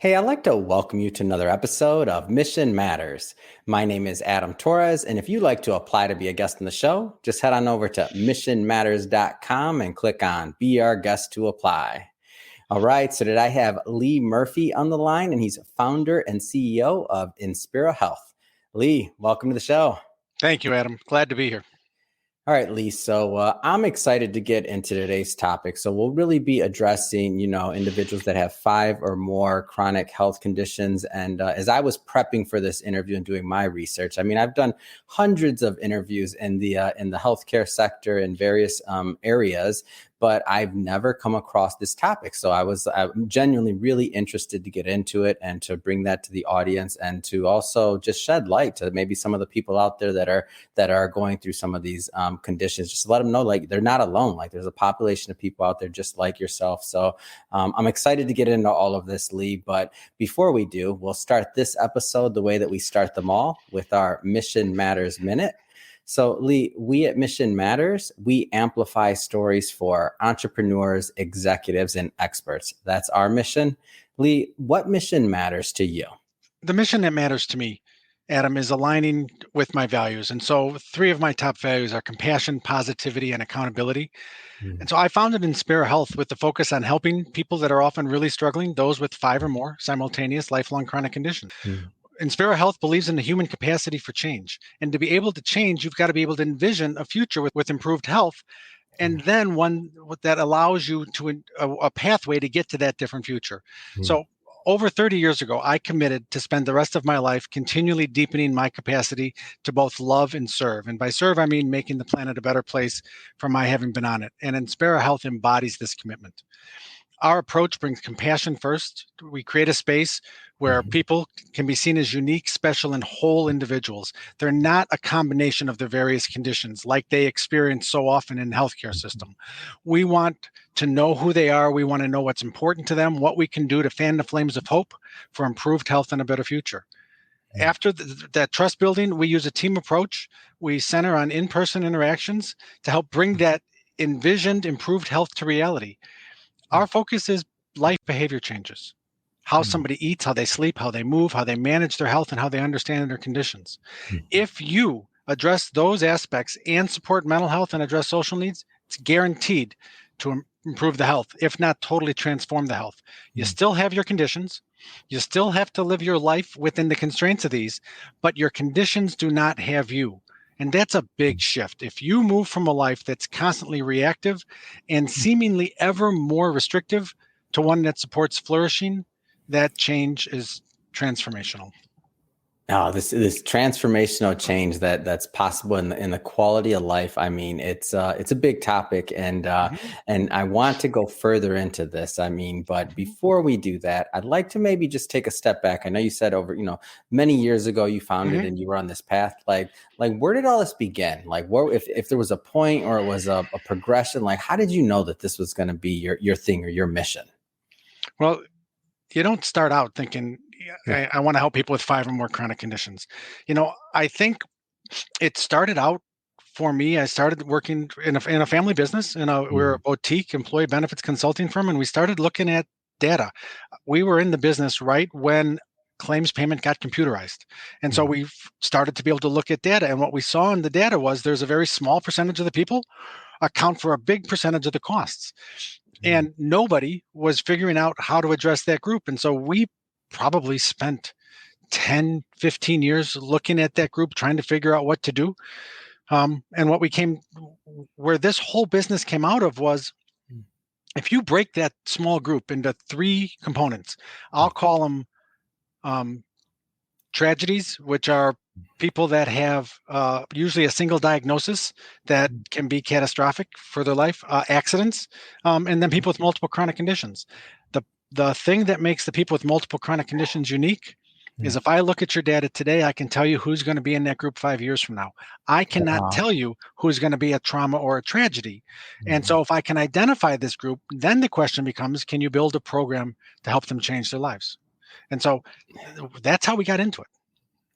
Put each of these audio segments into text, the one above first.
Hey, I'd like to welcome you to another episode of Mission Matters. My name is Adam Torres, and if you'd like to apply to be a guest on the show, just head on over to missionmatters.com and click on Be Our Guest to apply. All right, so today I have Lee Murphy on the line, and he's founder and CEO of Inspera Health. Lee, welcome to the show. Thank you, Adam. Glad to be here. All right, Lee. So I'm excited to get into today's topic. So we'll really be addressing, individuals that have 5 or more chronic health conditions. And as I was prepping for this interview and doing my research, I've done hundreds of interviews in the healthcare sector in various areas, but I've never come across this topic. So I'm genuinely really interested to get into it and to bring that to the audience and to also just shed light to maybe some of the people out there that are going through some of these conditions, just to let them know, like, they're not alone. Like, there's a population of people out there just like yourself. So I'm excited to get into all of this, Lee. But before we do, we'll start this episode the way that we start them all, with our Mission Matters Minute. So, Lee, we at Mission Matters, we amplify stories for entrepreneurs, executives, and experts. That's our mission. Lee, what mission matters to you? The mission that matters to me, Adam, is aligning with my values. And so 3 of my top values are compassion, positivity, and accountability. And so I founded Inspera Health with the focus on helping people that are often really struggling, those with 5 or more simultaneous lifelong chronic conditions. Inspera Health believes in the human capacity for change. And to be able to change, you've got to be able to envision a future with improved health, and then one that allows you to a pathway to get to that different future. So over 30 years ago, I committed to spend the rest of my life continually deepening my capacity to both love and serve. And by serve, I mean making the planet a better place for my having been on it. And Inspera Health embodies this commitment. Our approach brings compassion first. We create a space where people can be seen as unique, special, and whole individuals. They're not a combination of their various conditions like they experience so often in the healthcare system. We want to know who they are. We want to know what's important to them, what we can do to fan the flames of hope for improved health and a better future. After that trust building, we use a team approach. We center on in-person interactions to help bring that envisioned improved health to reality. Our focus is life behavior changes, how somebody eats, how they sleep, how they move, how they manage their health, and how they understand their conditions. If you address those aspects and support mental health and address social needs, it's guaranteed to improve the health, if not totally transform the health. You still have your conditions. You still have to live your life within the constraints of these, but your conditions do not have you. And that's a big shift. If you move from a life that's constantly reactive and seemingly ever more restrictive to one that supports flourishing, that change is transformational. Oh, this transformational change that's possible in the quality of life. It's a big topic, and I want to go further into this. But before we do that, I'd like to maybe just take a step back. I know you said over many years ago you founded and you were on this path. Like where did all this begin? Like, where, if there was a point or it was a progression, like, how did you know that this was going to be your thing or your mission? Well, you don't start out thinking, I want to help people with 5 or more chronic conditions. I think it started out for me. I started working in a family business, and we're a boutique employee benefits consulting firm, and we started looking at data. We were in the business right when claims payment got computerized. And so we started to be able to look at data. And what we saw in the data was there's a very small percentage of the people account for a big percentage of the costs. And nobody was figuring out how to address that group. And so we probably spent 10, 15 years looking at that group, trying to figure out what to do. And where this whole business came out of was, if you break that small group into 3 components, I'll call them tragedies, which are people that have usually a single diagnosis that can be catastrophic for their life, accidents, and then people with multiple chronic conditions. The thing that makes the people with multiple chronic conditions unique is, if I look at your data today, I can tell you who's going to be in that group 5 years from now. I cannot tell you who's going to be a trauma or a tragedy. And so if I can identify this group, then the question becomes, can you build a program to help them change their lives? And so that's how we got into it.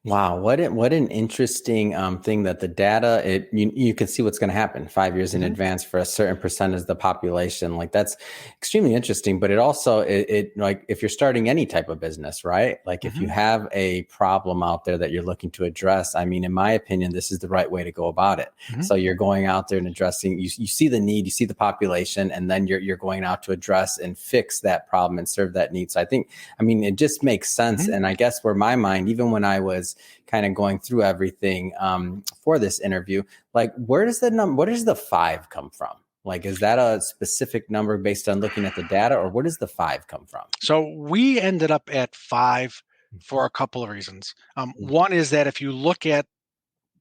Wow, what an interesting thing that the data you can see what's going to happen 5 years in Mhm, advance for a certain percentage of the population. Like that's extremely interesting. But it also it like if you're starting any type of business, right? Like if you mhm, have a problem out there that you're looking to address, I mean, in my opinion, this is the right way to go about it. mhm, So you're going out there and addressing. You see the need, you see the population, and then you're going out to address and fix that problem and serve that need. So I mean, it just makes sense. mhm. And I guess where my mind, even when I was kind of going through everything for this interview, like where does the five come from? Like, is that a specific number based on looking at the data, or where does the five come from? So we ended up at 5 for a couple of reasons. One is that if you look at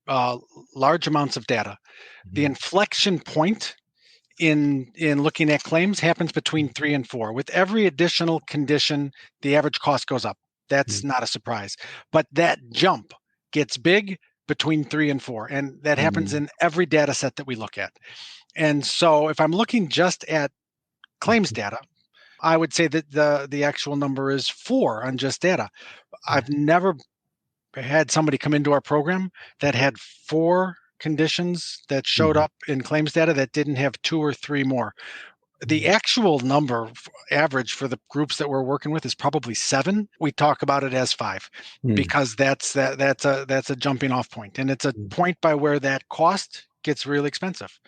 uh, large amounts of data, the Mhm. inflection point in looking at claims happens between 3 and 4. With every additional condition, the average cost goes up. That's Mhm. not a surprise. But that jump gets big between 3 and 4, and that happens Mhm. in every data set that we look at. And so if I'm looking just at claims data, I would say that the actual number is 4 on just data. Mhm. I've never had somebody come into our program that Mhm. had 4 conditions that showed Mhm. up in claims data that didn't have 2 or 3 more. The Mhm. actual number average for the groups that we're working with is probably 7. We talk about it as 5 Mhm. because that's a jumping off point, and it's a Mhm. point by where that cost gets really expensive.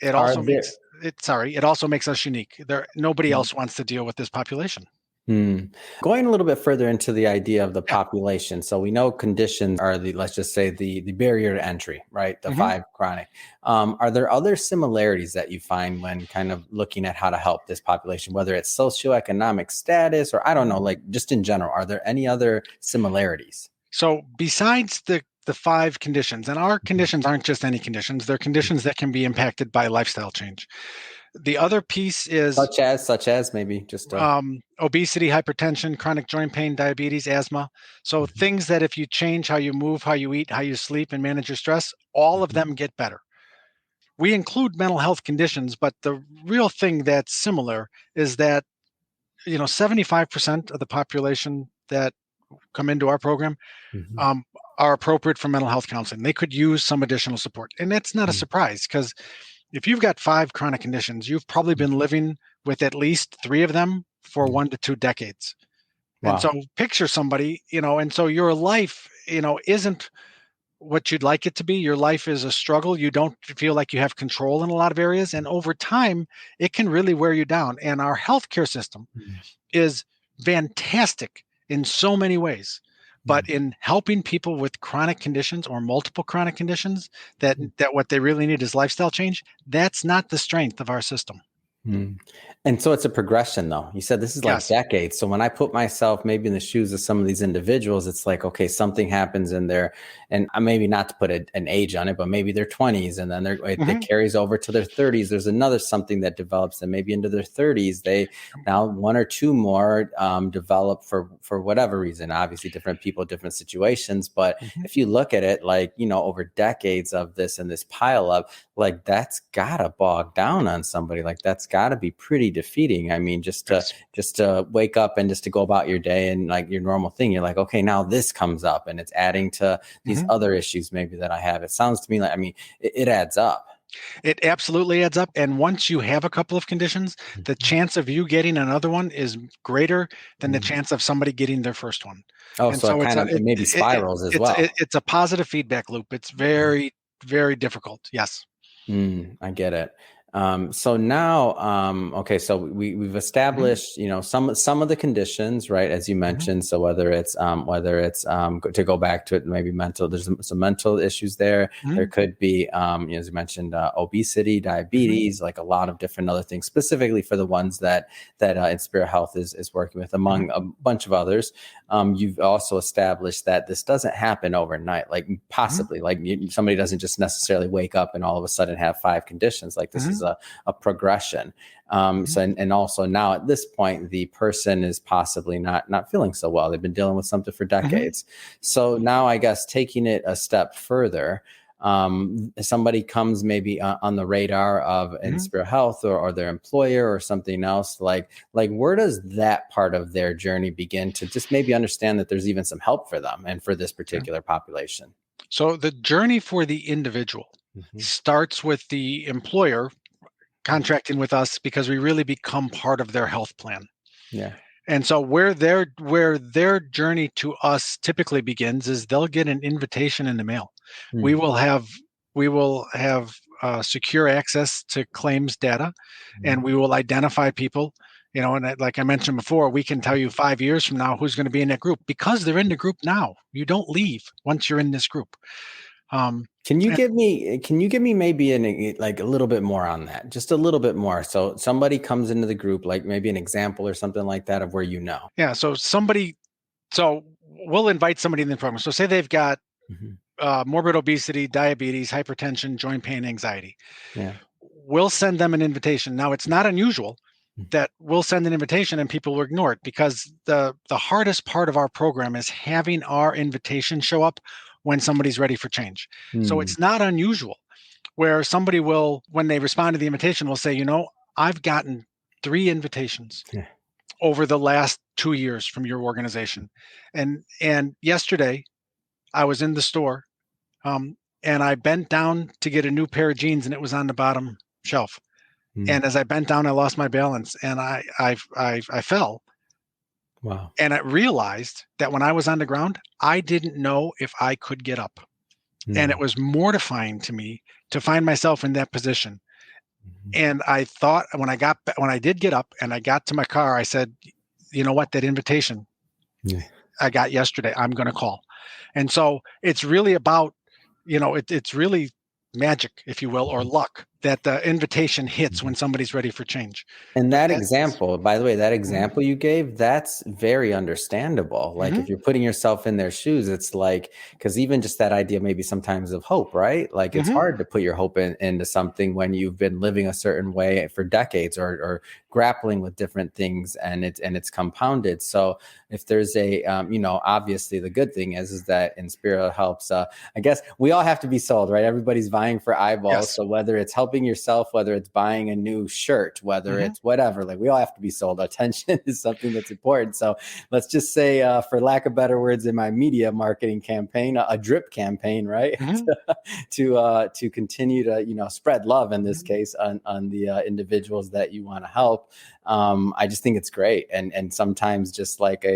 It Are also there makes it also makes us unique. Nobody else wants to deal with this population. Hmm. Going a little bit further into the idea of the population. So we know conditions are let's just say the barrier to entry, right? The Yeah. five chronic. Are there other similarities that you find when kind of looking at how to help this population, whether it's socioeconomic status or I don't know, Mhm. like just in general, are there any other similarities? So besides the 5 conditions, and our Mhm. conditions aren't just any conditions, they're conditions that can be impacted by lifestyle change. The other piece is Such as maybe just obesity, hypertension, chronic joint pain, diabetes, asthma. So Mhm. things that if you change how you move, how you eat, how you sleep, and manage your stress, all of Mhm. them get better. We include mental health conditions, but the real thing that's similar is that 75% of the population that come into our program Mhm. um, are appropriate for mental health counseling. They could use some additional support. And that's not a Mhm. surprise because if you've got 5 chronic conditions, you've probably been living with at least 3 of them for Mhm. 1 to 2 decades. And so Wow. picture somebody, and so your life, isn't what you'd like it to be. Your life is a struggle. You don't feel like you have control in a lot of areas. And over time, it can really wear you down. And our healthcare system Mhm. is fantastic in so many ways. But Mhm. in helping people with chronic conditions or multiple chronic conditions that Mhm. that what they really need is lifestyle change, that's not the strength of our system. Mm. And so it's a progression, though. You said this is like Yes. decades. So when I put myself maybe in the shoes of some of these individuals, it's like, okay, something happens in there, and maybe not to put an age on it, but maybe their 20s, and then it Hmm. carries over to their 30s. There's another something that develops, and maybe into their 30s, they now one or two more develop for whatever reason. Obviously, different people, different situations. But Hmm. if you look at it, like over decades of this and this pile up, like that's gotta bog down on somebody. Like that's gotta be pretty defeating. I mean, Yes. just to wake up and just to go about your day and like your normal thing, you're like, okay, now this comes up and it's adding to these Hmm. other issues maybe that I have. It sounds to me like, I mean, it adds up. It absolutely adds up. And once you have a couple of conditions, the Mhm. chance of you getting another one is greater than the Mhm. chance of somebody getting their first one. Oh, And so so it maybe spirals as well. it's a positive feedback loop. It's very, very difficult. Yes. I get it. So now, okay, so we've Hmm. established, some of the conditions, right, as you Hmm. mentioned. So to go back to it, maybe mental. There's some mental issues there. There Hmm. could be, as you mentioned, obesity, Hmm. diabetes, like a lot of different other things, specifically for the ones that Inspira Health is working with, Hmm. among a bunch of others. You've also established that this doesn't happen overnight, like Hmm. possibly, like somebody doesn't just necessarily wake up and all of a sudden have five conditions. Like this is Hmm. a progression. So, and also now at this point, the person is possibly not feeling so well. They've been dealing with something for Hmm. decades. So now I guess taking it a step further, somebody comes maybe on the radar of Inspira Health or their employer or something else, like where does that part of their journey begin to just maybe understand that there's even some help for them and for this particular population? So the journey for the individual starts with the employer contracting with us because we really become part of their health plan. Yeah. And so where their journey to us typically begins is they'll get an invitation in the mail. We will have secure access to claims data, and we will identify people. And like I mentioned before, we can tell you 5 years from now who's going to be in that group because they're in the group now. You don't leave once you're in this group. Can you give me maybe like a little bit more on that? Just a little bit more. So somebody comes into the group, like maybe an example or something like that of where Yeah. So we'll invite somebody in the program. So say they've got morbid obesity, diabetes, hypertension, joint pain, anxiety. Yeah. We'll send them an invitation. Now, it's not unusual that we'll send an invitation and people will ignore it because the hardest part of our program is having our invitation show up when somebody's ready for change. So it's not unusual where somebody will, when they respond to the invitation, will say, I've gotten 3 invitations over the last 2 years from your organization. And yesterday I was in the store and I bent down to get a new pair of jeans and it was on the bottom shelf. And as I bent down, I lost my balance and I fell. Wow. And I realized that when I was on the ground, I didn't know if I could get up. And it was mortifying to me to find myself in that position. And I thought when I did get up and I got to my car, I said, you know what, that invitation I got yesterday, I'm going to call. And so it's really about, it's really magic, if you will, or luck that the invitation hits when somebody's ready for change. And that example, by the way, that example you gave, that's very understandable. Like if you're putting yourself in their shoes, it's like, because even just that idea maybe sometimes of hope, right? Like it's hard to put your hope into something when you've been living a certain way for decades or grappling with different things and it's compounded. So if there's a, obviously the good thing is that Inspira helps, I guess we all have to be sold, right? Everybody's vying for eyeballs. Yes. So whether it's helping yourself, whether it's buying a new shirt, whether it's whatever, like we all have to be sold. Attention is something that's important. So let's just say, for lack of better words, in my media marketing campaign, a drip campaign, right? to continue to, spread love in this case on the individuals that you want to help. I just think it's great. And sometimes just like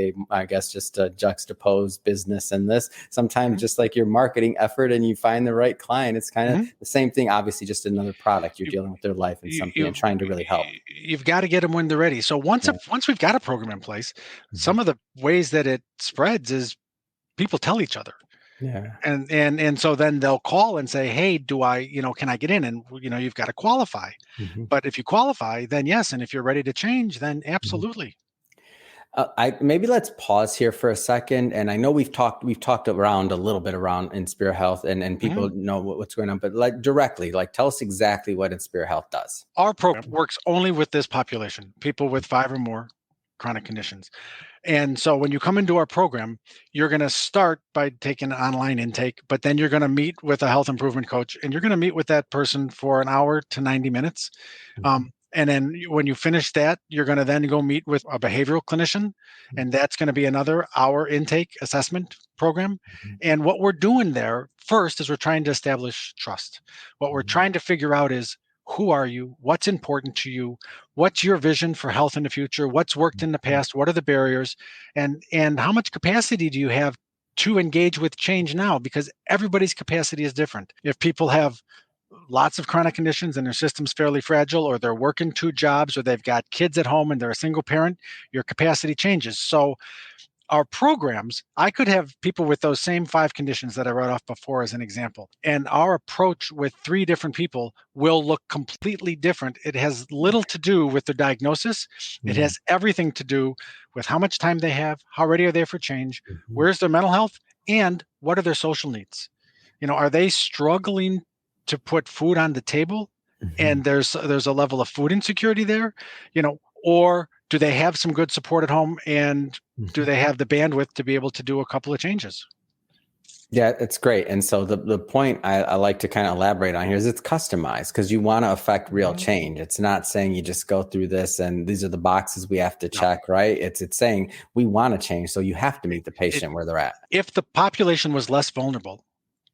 just a juxtaposed business in this, sometimes just like your marketing effort and you find the right client, it's kind of the same thing, obviously just another product. You're dealing with their life and something and trying to really help. You've got to get them when they're ready. So once we've got a program in place, some of the ways that it spreads is people tell each other. Yeah. And so then they'll call and say, hey, can I get in? And, you've got to qualify. But if you qualify, then yes. And if you're ready to change, then absolutely. Maybe let's pause here for a second. And I know we've talked around a little bit around Inspira Health and people know what's going on, but tell us exactly what Inspira Health does. Our program works only with this population, people with 5 or more chronic conditions. And so when you come into our program, you're going to start by taking an online intake, but then you're going to meet with a health improvement coach and you're going to meet with that person for an hour to 90 minutes. And then when you finish that, you're going to then go meet with a behavioral clinician, and that's going to be another hour intake assessment program. And what we're doing there first is we're trying to establish trust. What we're trying to figure out is, who are you? What's important to you? What's your vision for health in the future? What's worked in the past? What are the barriers? And how much capacity do you have to engage with change now? Because everybody's capacity is different. If people have lots of chronic conditions and their system's fairly fragile, or they're working 2 jobs, or they've got kids at home and they're a single parent, your capacity changes. So our programs, I could have people with those same 5 conditions that I wrote off before as an example. And our approach with 3 different people will look completely different. It has little to do with the diagnosis. It has everything to do with how much time they have, how ready are they for change, where's their mental health, and what are their social needs. Are they struggling to put food on the table and there's a level of food insecurity there, or do they have some good support at home and do they have the bandwidth to be able to do a couple of changes? Yeah, it's great. And so the point I like to kind of elaborate on here is it's customized because you want to affect real Mhm. change. It's not saying you just go through this and these are the boxes we have to No. check, right? It's saying we want to change. So you have to meet the It, patient where they're at. if the population was less vulnerable,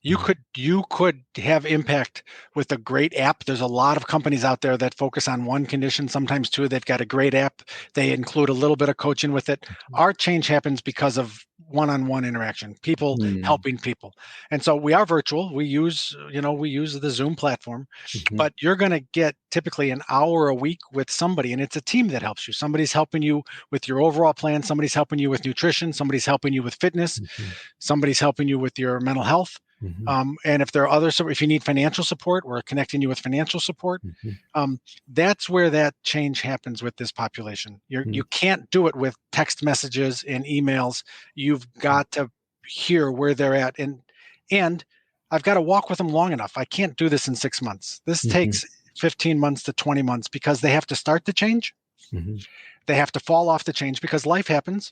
Mhm, you could have impact with a great app. There's a lot of companies out there that focus on one condition, sometimes two. They've got a great app. They include a little bit of coaching with it. Our change happens because of one-on-one interaction, people mhm, helping people. And so we are virtual. We use the Zoom platform, mhm, but you're going to get typically an hour a week with somebody, and it's a team that helps you. Somebody's helping you with your overall plan, somebody's helping you with nutrition, somebody's helping you with fitness, mhm, somebody's helping you with your mental health. mhm, And if there are other, if you need financial support, we're connecting you with financial support. mhm, That's where that change happens with this population. You can't do it with text messages and emails. You've got to hear where they're at, and I've got to walk with them long enough. I can't do this in 6 months. This mhm, takes 15 months to 20 months because they have to start the change. mhm, They have to fall off the change because life happens.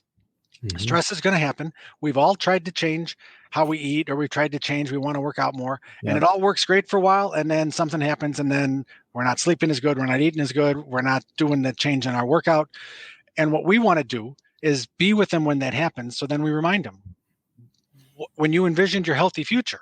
mhm. Stress is going to happen. We've all tried to change how we eat, or we tried to change, we want to work out more. And it Yep. all works great for a while. And then something happens, and then we're not sleeping as good. We're not eating as good. We're not doing the change in our workout. And what we want to do is be with them when that happens. So then we remind them, when you envisioned your healthy future,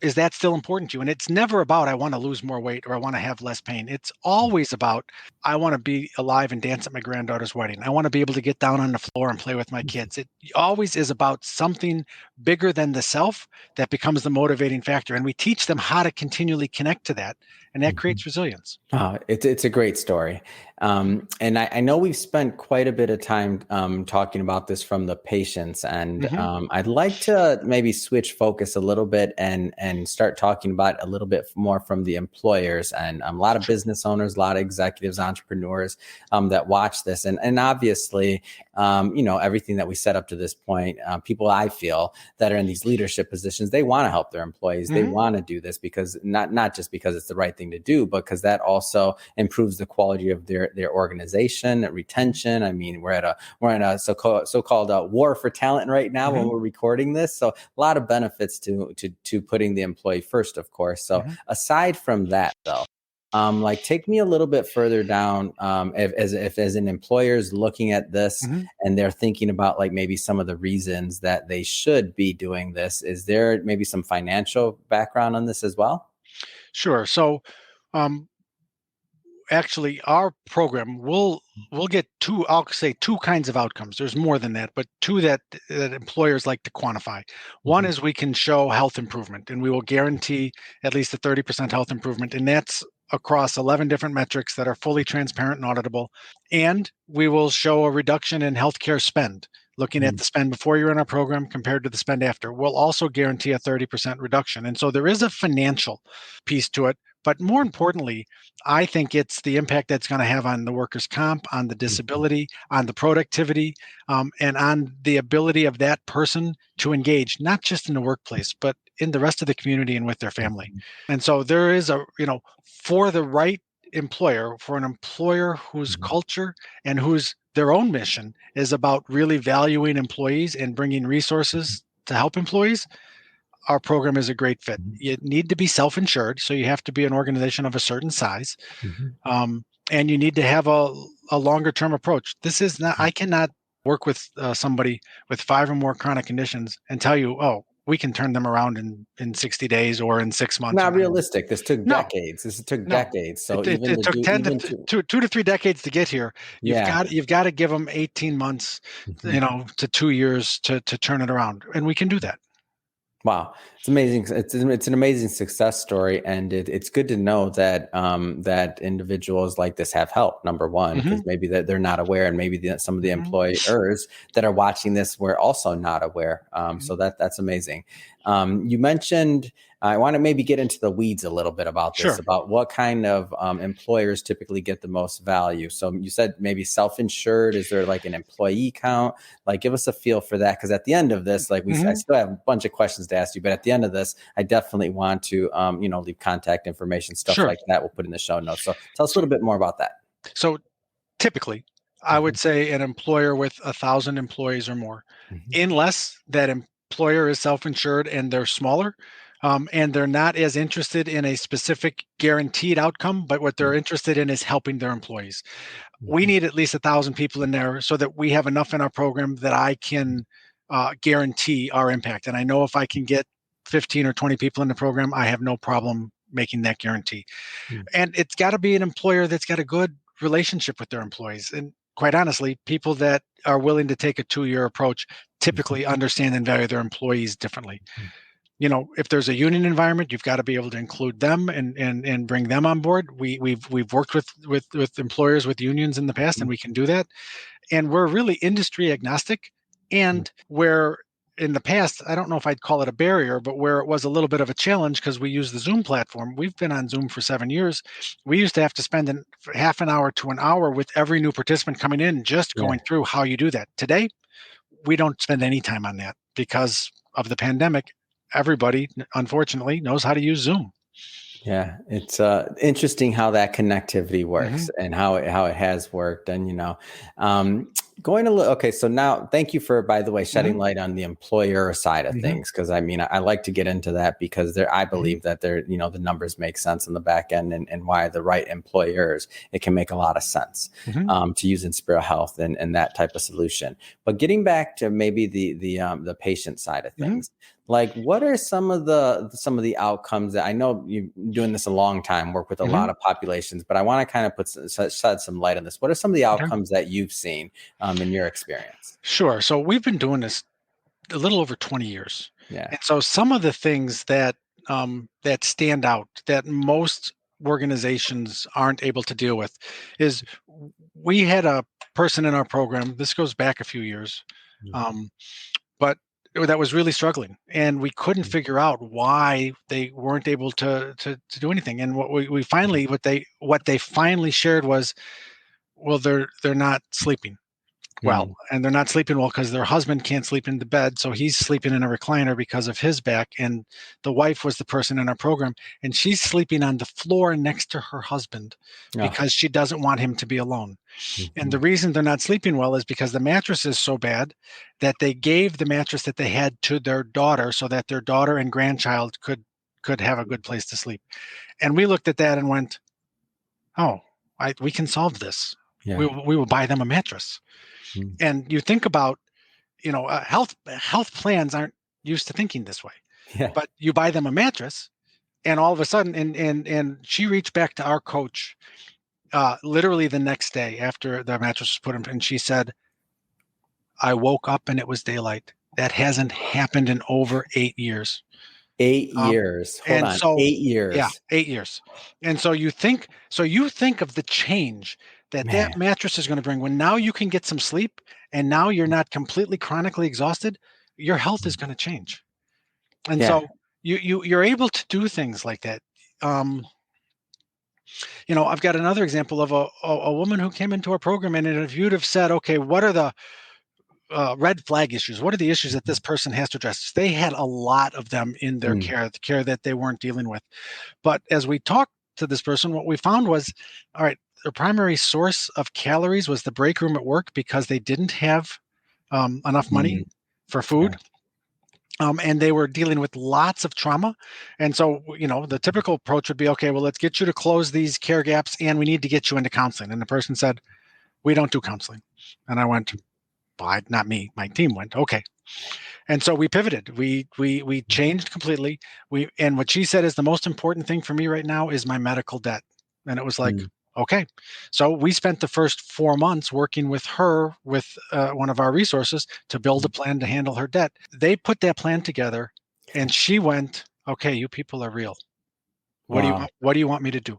is that still important to you? And it's never about, I want to lose more weight or I want to have less pain. It's always about, I want to be alive and dance at my granddaughter's wedding. I want to be able to get down on the floor and play with my kids. It always is about something bigger than the self that becomes the motivating factor. And we teach them how to continually connect to that. And that Mhm. creates resilience. Oh, it's a great story. And I know we've spent quite a bit of time talking about this from the patients, and Hmm. I'd like to maybe switch focus a little bit and start talking about a little bit more from the employers and a lot of Sure. business owners, a lot of executives, entrepreneurs that watch this, and obviously, everything that we set up to this point, people I feel that are in these leadership positions, they want to help their employees, they Hmm. want to do this because not just because it's the right thing to do, but because that also improves the quality of their organization, retention. I mean, we're in a so-called war for talent right now when Hmm. we're recording this. So a lot of benefits to putting the employee first, of course. So Hmm. aside from that, though, like take me a little bit further down. If as an employer is looking at this Hmm. and they're thinking about like maybe some of the reasons that they should be doing this, is there maybe some financial background on this as well? Sure. So, um, actually, our program will get two, I'll say two kinds of outcomes. There's more than that, but two that employers like to quantify. One Mhm, is we can show health improvement, and we will guarantee at least a 30% health improvement, and that's across 11 different metrics that are fully transparent and auditable. And we will show a reduction in healthcare spend, looking at mhm, the spend before you're in our program compared to the spend after. We'll also guarantee a 30% reduction. And so there is a financial piece to it. But more importantly, I think it's the impact that's going to have on the workers' comp, on the mhm, disability, on the productivity, and on the ability of that person to engage, not just in the workplace, but in the rest of the community and with their family. mhm, And so there is for the right employer, for an employer whose mhm, culture and whose their own mission is about really valuing employees and bringing resources to help employees, our program is a great fit. mhm, You need to be self-insured, so you have to be an organization of a certain size, mhm, and you need to have a longer-term approach. This is not. I cannot work with somebody with five or more chronic conditions and tell you, oh, we can turn them around in 60 days or in 6 months or not 9 months. realistic. This took No, decades. This took no. decades. So It took 10 to even to 2 to 3 decades to get here. yeah. You've got to give them 18 months, Mhm. to 2 years to turn it around, and we can do that. Wow, it's amazing. It's an amazing success story, and it's good to know that that individuals like this have help. Number one, Hmm. because maybe that they're not aware, and maybe some of the Hmm. employers that are watching this were also not aware. Hmm. So that's amazing. You mentioned. I want to maybe get into the weeds a little bit about this, Sure. about what kind of employers typically get the most value. So you said maybe self-insured. Is there like an employee count? Like give us a feel for that, because at the end of this, like I Hmm. still have a bunch of questions to ask you, but at the end of this I definitely want to leave contact information, stuff Sure. like that we'll put in the show notes. So tell us a So, little bit more about that. so typically, I Mhm, would say an employer with 1,000 employees or more, mhm, unless that employer is self-insured and they're smaller, and they're not as interested in a specific guaranteed outcome, but what they're interested in is helping their employees. We Mhm. need at least 1,000 people in there so that we have enough in our program that I can guarantee our impact. And I know if I can get 15 or 20 people in the program, I have no problem making that guarantee. Mhm. And it's got to be an employer that's got a good relationship with their employees. And quite honestly, people that are willing to take a 2-year approach Mhm. typically understand and value their employees differently. Mhm. If there's a union environment, you've got to be able to include them and bring them on board. We've worked with employers with unions in the past, and we can do that. And we're really industry agnostic. Mhm. And where in the past, I don't know if I'd call it a barrier, but where it was a little bit of a challenge because we use the Zoom platform. We've been on Zoom for 7 years. We used to have to spend half an hour to an hour with every new participant coming in, just Yeah. going through how you do that. Today, we don't spend any time on that because of the pandemic. Everybody, unfortunately, knows how to use Zoom. Yeah, it's interesting how that connectivity Hmm. works and how it has worked. And going a little okay. So now, thank you for, by the way, shedding Hmm. light on the employer side of Hmm. things, because I mean I like to get into that because I Hmm. believe that the numbers make sense in the back end, and why the right employers, it can make a lot of sense Hmm. to use Inspira Health and that type of solution. But getting back to maybe the patient side of Hmm. things, like what are some of the outcomes that I know you've been doing this a long time, work with a Hmm. lot of populations, but I want to kind of shed some light on this. What are some of the Okay. outcomes that you've seen in your experience? Sure. So we've been doing this a little over 20 years. Yeah. And so some of the things that stand out that most organizations aren't able to deal with is we had a person in our program. This goes back a few years, um, but that was really struggling, and we couldn't figure out why they weren't able to do anything. And what they finally shared was, well, they're not sleeping well, Mm. and they're not sleeping well because their husband can't sleep in the bed, so he's sleeping in a recliner because of his back. And the wife was the person in our program, and she's sleeping on the floor next to her husband Oh. because she doesn't want him to be alone. And the Mhm. reason they're not sleeping well is because the mattress is so bad that they gave the mattress that they had to their daughter so that their daughter and grandchild could have a good place to sleep. And we looked at that and went, oh, we can solve this. we, Yeah. we will buy them a mattress. Mm. And you think about, health plans aren't used to thinking this way, Yeah. but you buy them a mattress, and all of a sudden, and she reached back to our coach, literally the next day after the mattress was put in, and she said, I woke up and it was daylight. That hasn't happened in over 8 years. 8 years. Hold And on. so, eight yeah, years. 8 years. And so you think of the change that Man. mattress is going to bring when now you can get some sleep, and now you're not completely chronically exhausted. Your health is going to change. And Yeah. so you're able to do things like that. Um, I've got another example of a woman who came into our program, and if you'd have said, okay, what are the red flag issues? What are the issues that this person has to address? They had a lot of them in their Mm. care, the care that they weren't dealing with. But as we talked to this person, what we found was, all right, their primary source of calories was the break room at work because they didn't have enough money Mm. for food. And they were dealing with lots of trauma. And so, the typical approach would be, okay, well, let's get you to close these care gaps and we need to get you into counseling. And the person said, we don't do counseling. And I went, well, not me, my team went, okay. And so we pivoted. We changed completely. And what she said is, the most important thing for me right now is my medical debt. And it was like, Mm. okay. So we spent the first 4 months working with her with one of our resources to build a plan to handle her debt. They put that plan together, and she went, okay, you people are real. Wow. What do you want me to do?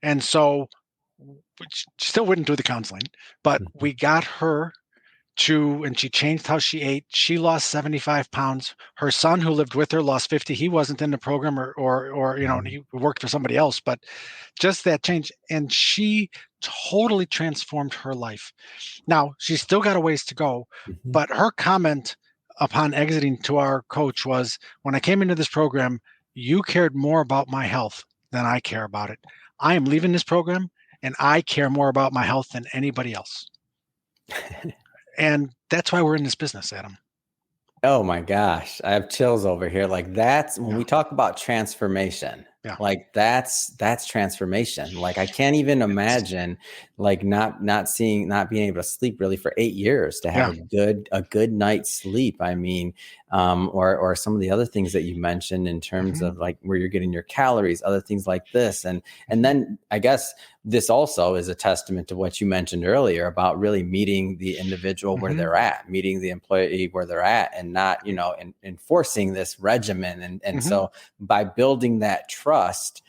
And so, she still wouldn't do the counseling, but Mhm. we got her and she changed how she ate. She lost 75 pounds. Her son, who lived with her, lost 50. He wasn't in the program, or Mhm. he worked for somebody else, but just that change. And she totally transformed her life. Now, she's still got a ways to go, Mhm. but her comment upon exiting to our coach was, when I came into this program, you cared more about my health than I care about it. I am leaving this program, and I care more about my health than anybody else. And that's why we're in this business, Adam. Oh my gosh, I have chills over here. Like that's when Yeah. we talk about transformation. Yeah. Like that's transformation. Like I can't even imagine like not being able to sleep really for 8 years to have Yeah. a good night's sleep. I mean, or some of the other things that you mentioned in terms Hmm. of like where you're getting your calories, other things like this. And Hmm. then I guess this also is a testament to what you mentioned earlier about really meeting the individual where Hmm. they're at, meeting the employee where they're at, and not, enforcing this regimen. And Hmm. so by building that trust,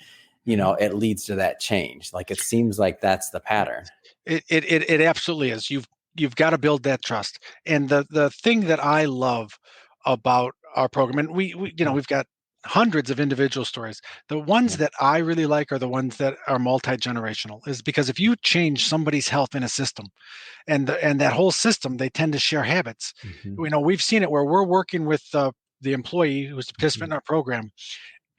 Hmm. it leads to that change. Like it seems like that's the pattern. It absolutely is. You've got to build that trust. And the thing that I love about our program, and we've got hundreds of individual stories. The ones Yeah. that I really like are the ones that are multi-generational, is because if you change somebody's health in a system, and that whole system, they tend to share habits. Hmm. We've seen it where we're working with the employee who's the Hmm. participant in our program,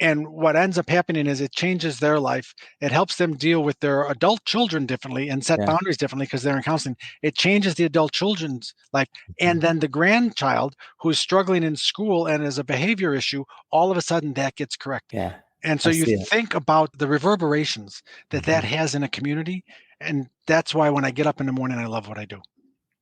and what ends up happening is it changes their life. It helps them deal with their adult children differently and set Yeah. boundaries differently because they're in counseling. It changes the adult children's life. Hmm. And then the grandchild who's struggling in school and is a behavior issue, all of a sudden that gets corrected. Yeah. And so I you see it. think about the reverberations that Mhm. has in a community. And that's why when I get up in the morning, I love what I do.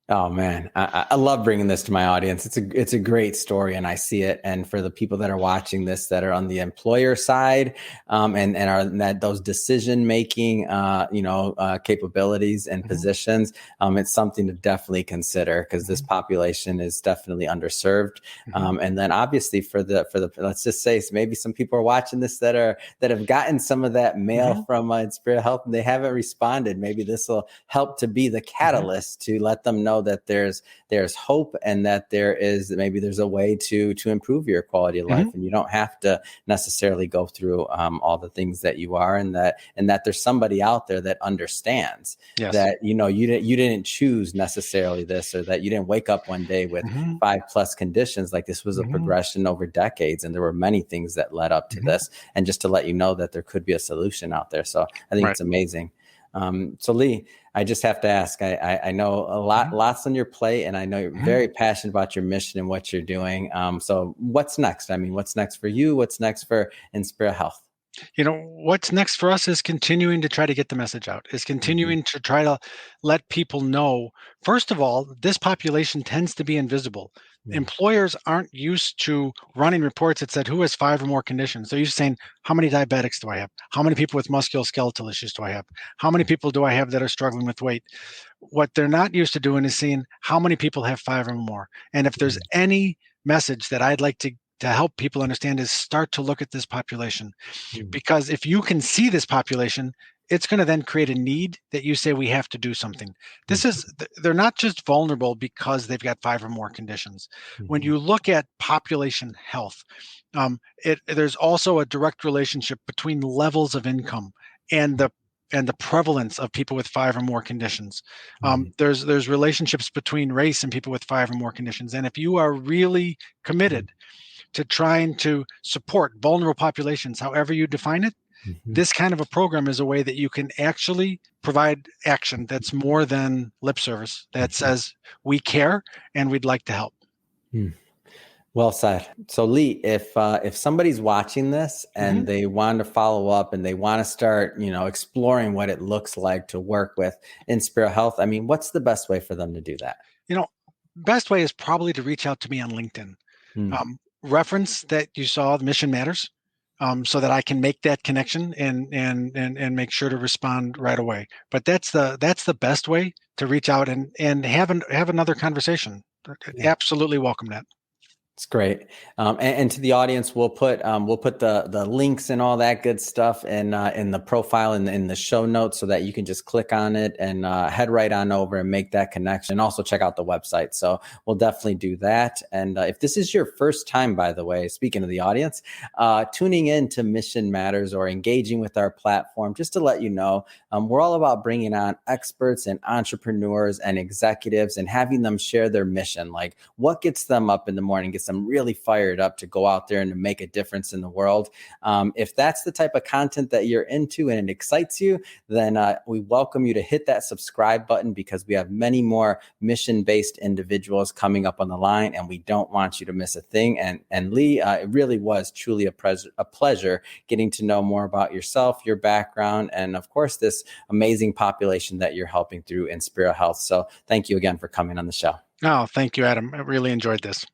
Oh man, I love bringing this to my audience. It's a great story, and I see it. And for the people that are watching this, that are on the employer side, and are that those decision making, capabilities and Hmm. positions, it's something to definitely consider because this Hmm. population is definitely underserved. Hmm. And then obviously for the let's just say maybe some people are watching this that have gotten some of that mail Hmm. from Inspera Health and they haven't responded. Maybe this will help to be the Hmm. catalyst to let them know that there's hope and that there's a way to improve your quality of life, Hmm. and you don't have to necessarily go through all the things that you are, and that there's somebody out there that understands Yes. that you didn't choose necessarily this, or that you didn't wake up one day with Hmm. 5+ conditions. Like this was a Hmm. progression over decades, and there were many things that led up to Hmm. this, and just to let you know that there could be a solution out there. So I think Right. it's amazing. So Lee, I just have to ask. I know Hmm. lots on your plate, and I know you're Hmm. very passionate about your mission and what you're doing. So what's next? I mean, what's next for you? What's next for Inspira Health? What's next for us is continuing to try to get the message out, is Hmm. continuing to try to let people know. First of all, this population tends to be invisible. Yeah. Employers aren't used to running reports that said who has 5 or more conditions. They're used to saying, how many diabetics do I have? How many people with musculoskeletal issues do I have? How many people do I have that are struggling with weight? What they're not used to doing is seeing how many people have 5 or more. And if there's any message that I'd like to help people understand, is start to look at this population, Mhm. because if you can see this population, it's going to then create a need that you say we have to do something. They're not just vulnerable because they've got 5 or more conditions. When Mhm. you look at population health, there's also a direct relationship between levels of income and the prevalence of people with 5 or more conditions. Mhm. There's relationships between race and people with 5 or more conditions. And if you are really committed to trying to support vulnerable populations, however you define it, Mhm. this kind of a program is a way that you can actually provide action that's more than lip service, that Mhm. says we care and we'd like to help. Mhm. Well said. So Lee, if somebody's watching this Hmm. and they want to follow up and they want to start, exploring what it looks like to work with Inspira Health, I mean, what's the best way for them to do that? You know, Best way is probably to reach out to me on LinkedIn. Mm. Reference that you saw the mission matters, so that I can make that connection and make sure to respond right away. But that's the best way to reach out and have another conversation. Yeah. Absolutely welcome that. It's great. And to the audience, we'll put the links and all that good stuff in the profile and in the show notes so that you can just click on it and head right on over and make that connection. And also check out the website. So we'll definitely do that. And if this is your first time, by the way, speaking of the audience, tuning in to Mission Matters or engaging with our platform, just to let you know, we're all about bringing on experts and entrepreneurs and executives and having them share their mission, like what gets them up in the morning, gets least I'm really fired up to go out there and to make a difference in the world. If that's the type of content that you're into and it excites you, then we welcome you to hit that subscribe button, because we have many more mission-based individuals coming up on the line, and we don't want you to miss a thing. And Lee, it really was truly a pleasure getting to know more about yourself, your background, and of course, this amazing population that you're helping through Inspera Health. So thank you again for coming on the show. Oh, thank you, Adam. I really enjoyed this.